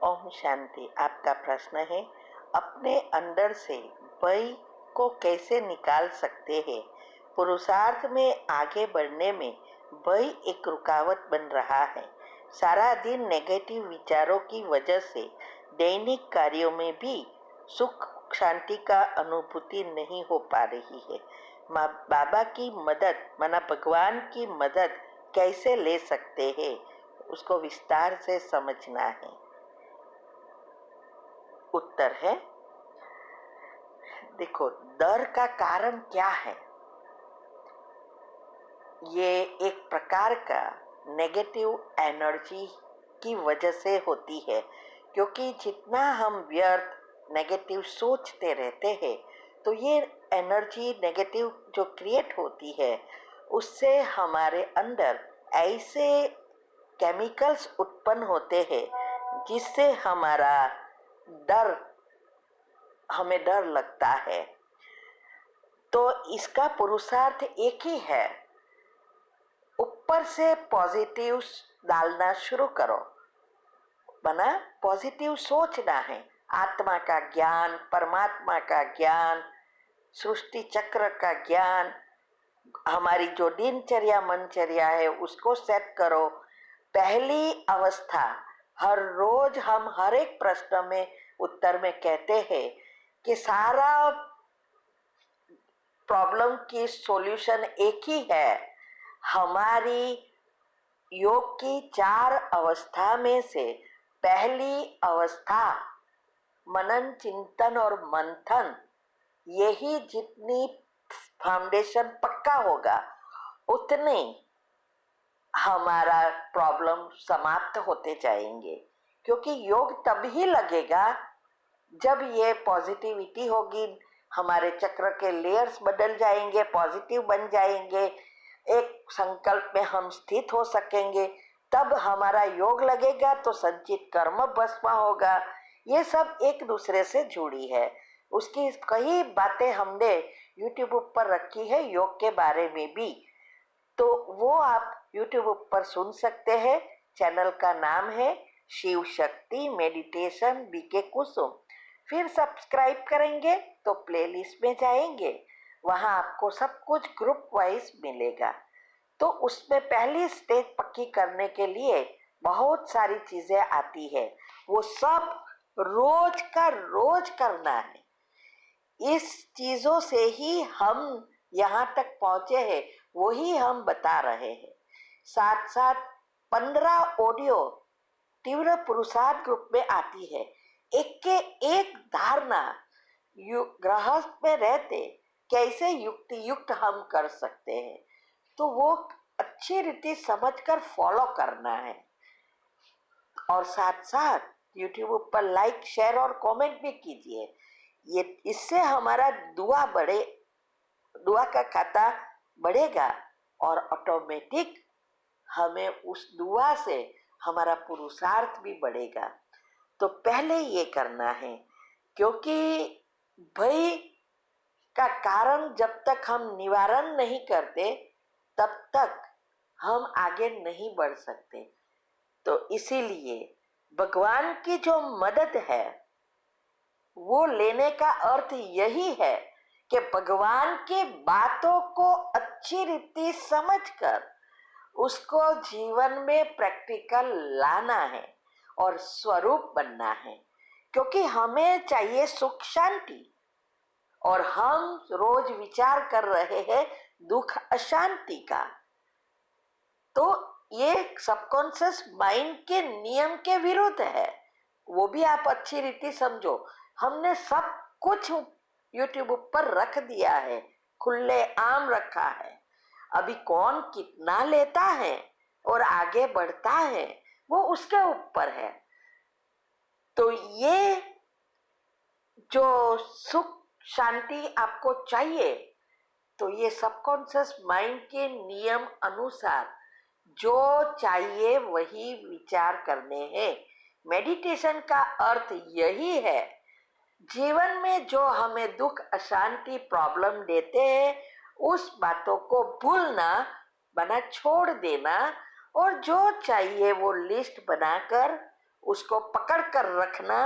ओम शांति। आपका प्रश्न है, अपने अंदर से भय को कैसे निकाल सकते हैं? पुरुषार्थ में आगे बढ़ने में भय एक रुकावट बन रहा है। सारा दिन नेगेटिव विचारों की वजह से दैनिक कार्यों में भी सुख शांति का अनुभूति नहीं हो पा रही है। बाबा की मदद माना भगवान की मदद कैसे ले सकते हैं, उसको विस्तार से समझना है। उत्तर है, देखो, डर का कारण क्या है? ये एक प्रकार का नेगेटिव एनर्जी की वजह से होती है, क्योंकि जितना हम व्यर्थ नेगेटिव सोचते रहते हैं तो ये एनर्जी नेगेटिव जो क्रिएट होती है उससे हमारे अंदर ऐसे केमिकल्स उत्पन्न होते हैं जिससे हमें डर लगता है। तो इसका पुरुषार्थ एक ही है, ऊपर से पॉजिटिव डालना शुरू करो। बना पॉजिटिव सोचना है, आत्मा का ज्ञान, परमात्मा का ज्ञान, सृष्टि चक्र का ज्ञान, हमारी जो दिनचर्या मनचर्या है उसको सेट करो। पहली अवस्था, हर रोज हम हर एक प्रश्न में उत्तर में कहते हैं कि सारा प्रॉब्लम की सॉल्यूशन एक ही है। हमारी योग की 4 अवस्था में से पहली अवस्था मनन चिंतन और मंथन, यही जितनी फाउंडेशन पक्का होगा उतने हमारा प्रॉब्लम समाप्त होते जाएंगे। क्योंकि योग तभी लगेगा जब ये पॉजिटिविटी होगी, हमारे चक्र के लेयर्स बदल जाएंगे, पॉजिटिव बन जाएंगे, एक संकल्प में हम स्थित हो सकेंगे, तब हमारा योग लगेगा तो संचित कर्म भस्म होगा। ये सब एक दूसरे से जुड़ी है। उसकी कई बातें हमने YouTube पर रखी है योग के बारे में भी, तो वो आप YouTube पर सुन सकते हैं। चैनल का नाम है शिव शक्ति मेडिटेशन बीके कुसुम। फिर सब्सक्राइब करेंगे तो प्लेलिस्ट में जाएंगे, वहाँ आपको सब कुछ ग्रुप वाइज मिलेगा। तो उसमें पहली स्टेज पक्की करने के लिए बहुत सारी चीजें आती है, वो सब रोज का रोज करना है। इस चीजों से ही हम यहाँ तक पहुंचे हैं, वही हम बता रहे हैं। साथ साथ 15 ऑडियो तीव्र पुरुषार्थ ग्रुप में आती है। एक के एक धारणा गृहस्थ में रहते कैसे युक्त हम कर सकते हैं, तो वो अच्छी रीति समझकर फॉलो करना है। और साथ साथ YouTube पर लाइक शेयर और कमेंट भी कीजिए। ये इससे हमारा दुआ का खाता बढ़ेगा और ऑटोमेटिक हमें उस दुआ से हमारा पुरुषार्थ भी बढ़ेगा। तो पहले ये करना है, क्योंकि भय का कारण जब तक हम निवारण नहीं करते तब तक हम आगे नहीं बढ़ सकते। तो इसीलिए भगवान की जो मदद है वो लेने का अर्थ यही है कि भगवान की बातों को अच्छी रीति समझकर उसको जीवन में प्रैक्टिकल लाना है और स्वरूप बनना है। क्योंकि हमें चाहिए सुख शांति, और हम रोज विचार कर रहे हैं दुख अशांति का। तो ये सबकॉन्शियस माइंड के नियम के विरुद्ध है, वो भी आप अच्छी रीति समझो। हमने सब कुछ YouTube पर रख दिया है, खुले आम रखा है। अभी कौन कितना लेता है और आगे बढ़ता है वो उसके ऊपर है। तो ये जो सुख शांति आपको चाहिए, तो ये सबकॉन्शियस माइंड के नियम अनुसार जो चाहिए वही विचार करने हैं। मेडिटेशन का अर्थ यही है, जीवन में जो हमें दुख अशांति प्रॉब्लम देते हैं उस बातों को भूलना, बना छोड़ देना, और जो चाहिए वो लिस्ट बनाकर उसको पकड़ कर रखना,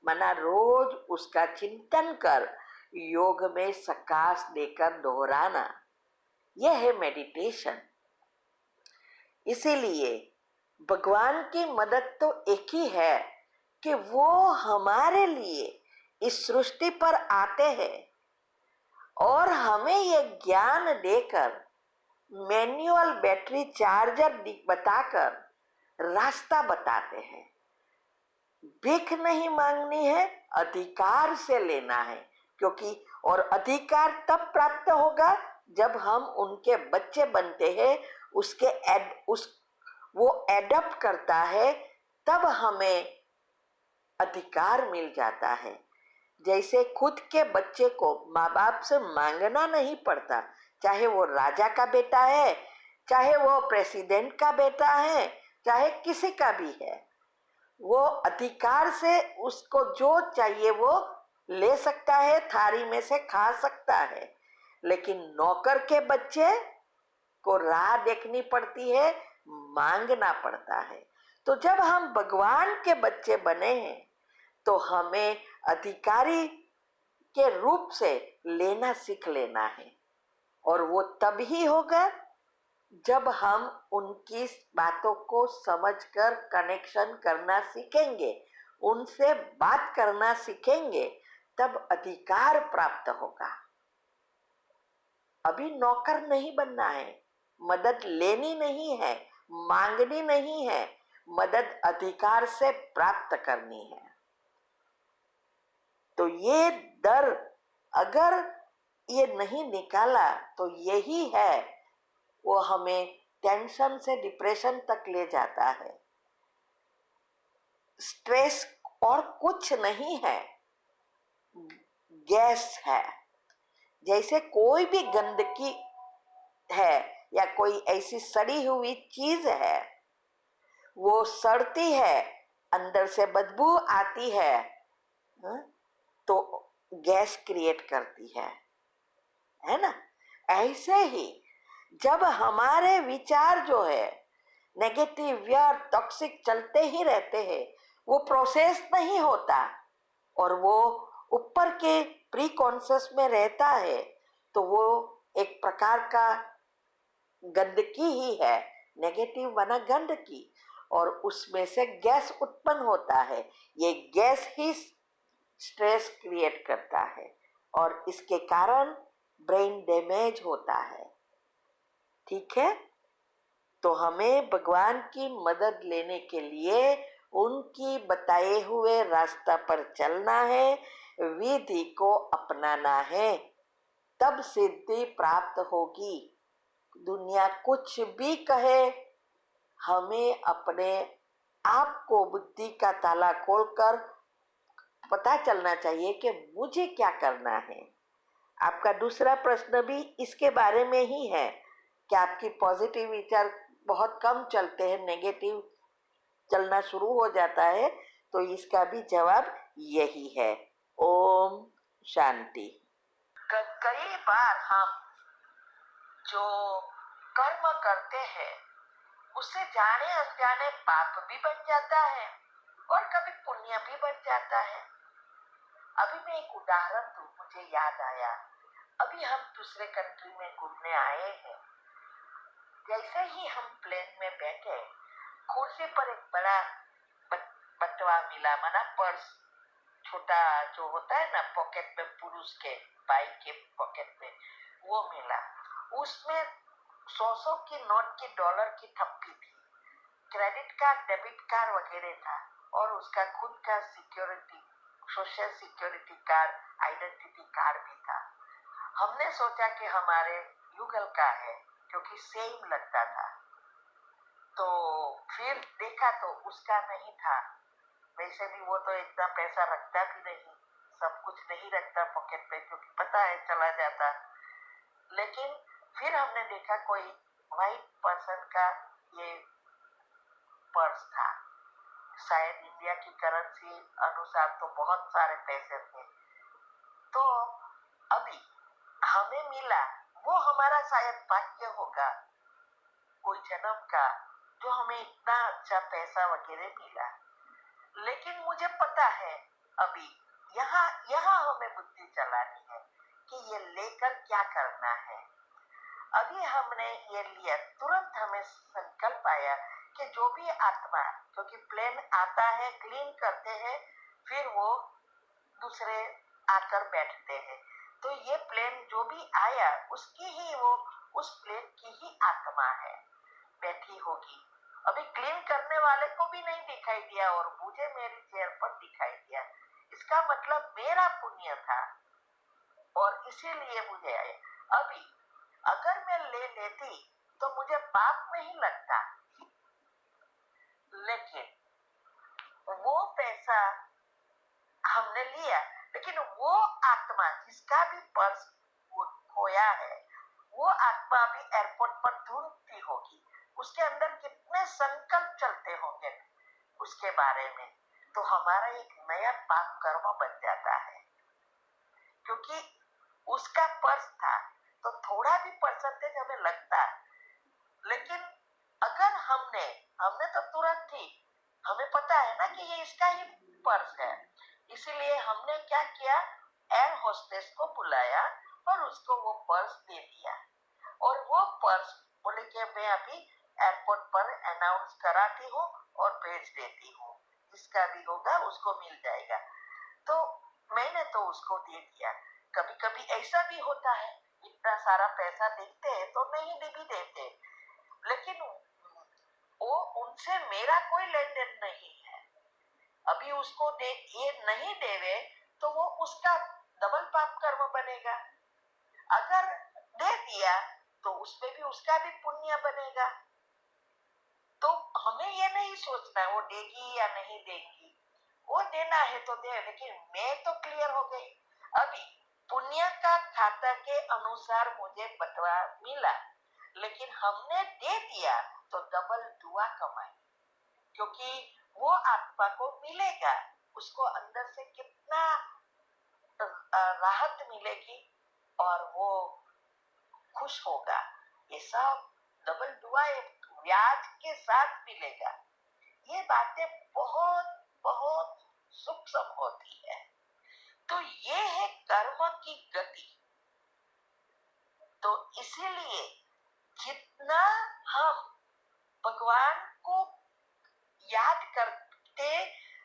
माना रोज उसका चिंतन कर योग में सकाश देकर दोहराना, यह है मेडिटेशन। इसीलिए भगवान की मदद तो एक ही है कि वो हमारे लिए इस सृष्टि पर आते हैं और हमें ये ज्ञान देकर मैनुअल बैटरी चार्जर बताकर रास्ता बताते हैं। भीख नहीं मांगनी है, अधिकार से लेना है, क्योंकि और अधिकार तब प्राप्त होगा जब हम उनके बच्चे बनते हैं, वो एडप्ट करता है, तब हमें अधिकार मिल जाता है। जैसे खुद के बच्चे को माँ बाप से मांगना नहीं पड़ता, चाहे वो राजा का बेटा है, चाहे वो प्रेसिडेंट का बेटा है, चाहे किसी का भी है, वो अधिकार से उसको जो चाहिए वो ले सकता है, थाली में से खा सकता है। लेकिन नौकर के बच्चे को राह देखनी पड़ती है, मांगना पड़ता है। तो जब हम भगवान के बच्चे बने हैं तो हमें अधिकारी के रूप से लेना सीख लेना है, और वो तभी होगा जब हम उनकी बातों को समझकर कनेक्शन करना सीखेंगे, उनसे बात करना सीखेंगे, तब अधिकार प्राप्त होगा। अभी नौकर नहीं बनना है, मदद लेनी नहीं है, मांगनी नहीं है, मदद अधिकार से प्राप्त करनी है। तो ये डर अगर ये नहीं निकाला तो यही है, वो हमें टेंशन से डिप्रेशन तक ले जाता है। स्ट्रेस और कुछ नहीं है, गैस है। जैसे कोई भी गंदगी है या कोई ऐसी सड़ी हुई चीज है, वो सड़ती है, अंदर से बदबू आती है, तो गैस क्रिएट करती है ना। ऐसे ही जब हमारे विचार जो है नेगेटिव या टॉक्सिक चलते ही रहते हैं, वो प्रोसेस नहीं होता और वो ऊपर के प्री कॉन्शियस में रहता है, तो वो एक प्रकार का गंदगी ही है, नेगेटिव बना गंदगी, और उसमें से गैस उत्पन्न होता है। ये गैस ही स्ट्रेस क्रिएट करता है और इसके कारण ब्रेन डैमेज होता है। ठीक है, तो हमें भगवान की मदद लेने के लिए उनकी बताए हुए रास्ता पर चलना है, विधि को अपनाना है, तब सिद्धि प्राप्त होगी। दुनिया कुछ भी कहे, हमें अपने आप को बुद्धि का ताला खोलकर पता चलना चाहिए कि मुझे क्या करना है। आपका दूसरा प्रश्न भी इसके बारे में ही है कि आपकी पॉजिटिव विचार बहुत कम चलते हैं, नेगेटिव चलना शुरू हो जाता है, तो इसका भी जवाब यही है। ओम शांति। कई बार हम जो कर्म करते हैं उससे जाने अनजाने पाप भी बन जाता है और कभी पुण्य भी बन जाता है। अभी मैं एक उदाहरण दूं, मुझे याद आया, अभी हम दूसरे कंट्री में घूमने आए हैं। जैसे ही हम प्लेन में बैठे, कुर्सी पर एक बड़ा बटवा मिला, माना पर्स, छोटा जो होता है ना पॉकेट में, पुरुष के बाइक के पॉकेट में, वो मिला। उसमें 100 की नोट की, डॉलर की थप्पी थी, क्रेडिट कार्ड, डेबिट कार्ड वगैरह था, और उसका खुद का security, social security card, identity card भी था। हमने सोचा कि हमारे युगल का है, क्योंकि सेम लगता था। तो फिर देखा तो उसका नहीं था। वैसे भी वो तो इतना पैसा रखता भी नहीं, सब कुछ नहीं रखता पॉकेट में, क्योंकि पता है चला जाता। लेकिन फिर हमने देखा कोई व्हाइट पर्सन का ये पर्स था, शायद इंडिया की करेंसी अनुसार तो बहुत सारे पैसे थे। तो अभी हमें मिला, वो हमारा शायद भाग्य होगा कोई जन्म का, जो हमें इतना अच्छा पैसा वगैरह मिला। लेकिन मुझे पता है अभी यहाँ यहाँ हमें बुद्धि चलानी है कि ये लेकर क्या करना है। अभी हमने ये लिया, तुरंत हमें संकल्प आया कि जो भी आत्मा, क्योंकि प्लेन आता है, क्लीन करते हैं, फिर वो दूसरे आकर बैठते हैं, तो ये प्लेन जो भी आया उसकी ही वो, उस प्लेन की ही आत्मा है, बैठी होगी। अभी क्लीन करने वाले को भी नहीं दिखाई दिया और मुझे मेरी चेयर पर दिखाई दिया। इसका मतलब मेरा पुण्य था और इसीलिए मुझे आया। अभी अगर मैं ले लेती तो मुझे पाप नहीं लगता, लेकिन वो पैसा हमने लिया, लेकिन वो आत्मा जिसका भी पर्स खोया है, वो आत्मा भी एयरपोर्ट पर ढूंढती होगी, उसके अंदर कितने संकल्प चलते होंगे उसके बारे में, तो हमारा एक नया पाप कर्म बन जाता है। क्योंकि उसका पर्स था तो थोड़ा भी परसेंटेज हमें लगता है, लेकिन अगर हमने तो तुरंत ही, हमें पता है ना कि ये इसका ही पर्स है, इसीलिए हमने क्या किया, एयर होस्टेस को बुलाया और उसको वो पर्स दे दिया। और वो पर्स बोले कि मैं अभी एयरपोर्ट पर अनाउंस कराती हूँ और भेज देती हूँ, जिसका भी होगा उसको मिल जाएगा। तो मैंने तो उसको दे दिया। कभी कभी ऐसा भी होता है, इतना सारा पैसा देखते हैं तो नहीं भी देते, लेकिन वो उनसे मेरा कोई लेन देन नहीं है। अभी उसको दे ये नहीं देवे तो वो उसका डबल पाप कर्म बनेगा। अगर दे दिया तो उसमें भी उसका भी पुण्य बनेगा। तो हमें ये नहीं सोचना वो देगी या नहीं देगी, वो देना है तो दे, लेकिन मैं तो क्लियर हो गई। अभी पुण्य का खाता के अनुसार मुझे बटवा मिला, लेकिन हमने दे दिया तो डबल दुआ कमाई, क्योंकि वो आत्मा को मिलेगा, उसको अंदर से कितना राहत मिलेगी और वो खुश होगा। ये सब डबल दुआ ब्याज के साथ मिलेगा। ये बातें बहुत बहुत सूक्ष्म होती है। तो ये है कर्म की गति। तो इसीलिए जितना हम भगवान को याद करते,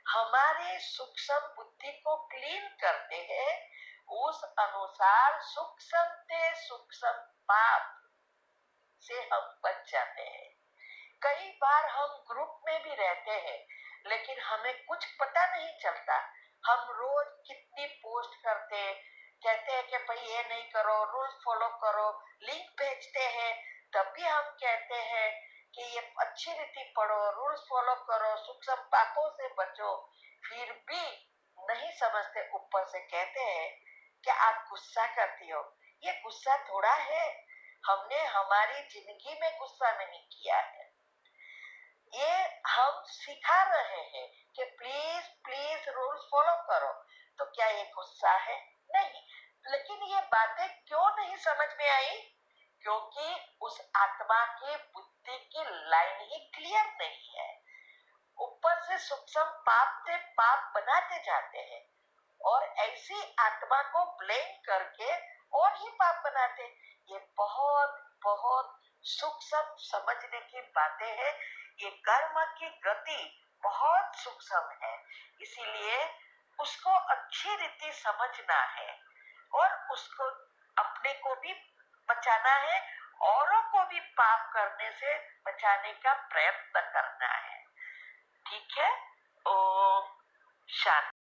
हमारे सूक्ष्म बुद्धि को क्लीन करते हैं, उस अनुसार सूक्ष्म से सूक्ष्म पाप से हम बच जाते हैं। कई बार हम ग्रुप में भी रहते हैं, लेकिन हमें कुछ पता नहीं चलता। हम रोज कितनी पोस्ट करते हैं, कहते हैं कि भाई ये नहीं करो, रूल्स फॉलो करो, लिंक भेजते हैं, तब भी हम कहते हैं कि ये अच्छी रीति पढ़ो, रूल्स फॉलो करो, सूक्ष्म पापों से बचो, फिर भी नहीं समझते। ऊपर से कहते हैं कि आप गुस्सा करती हो, ये गुस्सा थोड़ा है, हमने हमारी जिंदगी में गुस्सा नहीं किया है। ये हम सिखा रहे हैं कि प्लीज प्लीज रूल्स फॉलो करो, तो क्या ये गुस्सा है? नहीं। लेकिन ये बातें क्यों नहीं समझ में आई? क्योंकि उस आत्मा की बुद्धि की लाइन ही क्लियर नहीं है। ऊपर से सूक्ष्म पाप से पाप बनाते जाते हैं और ऐसी आत्मा को ब्लेम करके और ही पाप बनाते। ये बहुत बहुत सूक्ष्म समझने की बातें हैं। ये कर्म की गति बहुत सूक्ष्म है, इसीलिए उसको अच्छी रीति समझना है और उसको अपने को भी बचाना है, औरों को भी पाप करने से बचाने का प्रयत्न करना है। ठीक है। ओम शांति।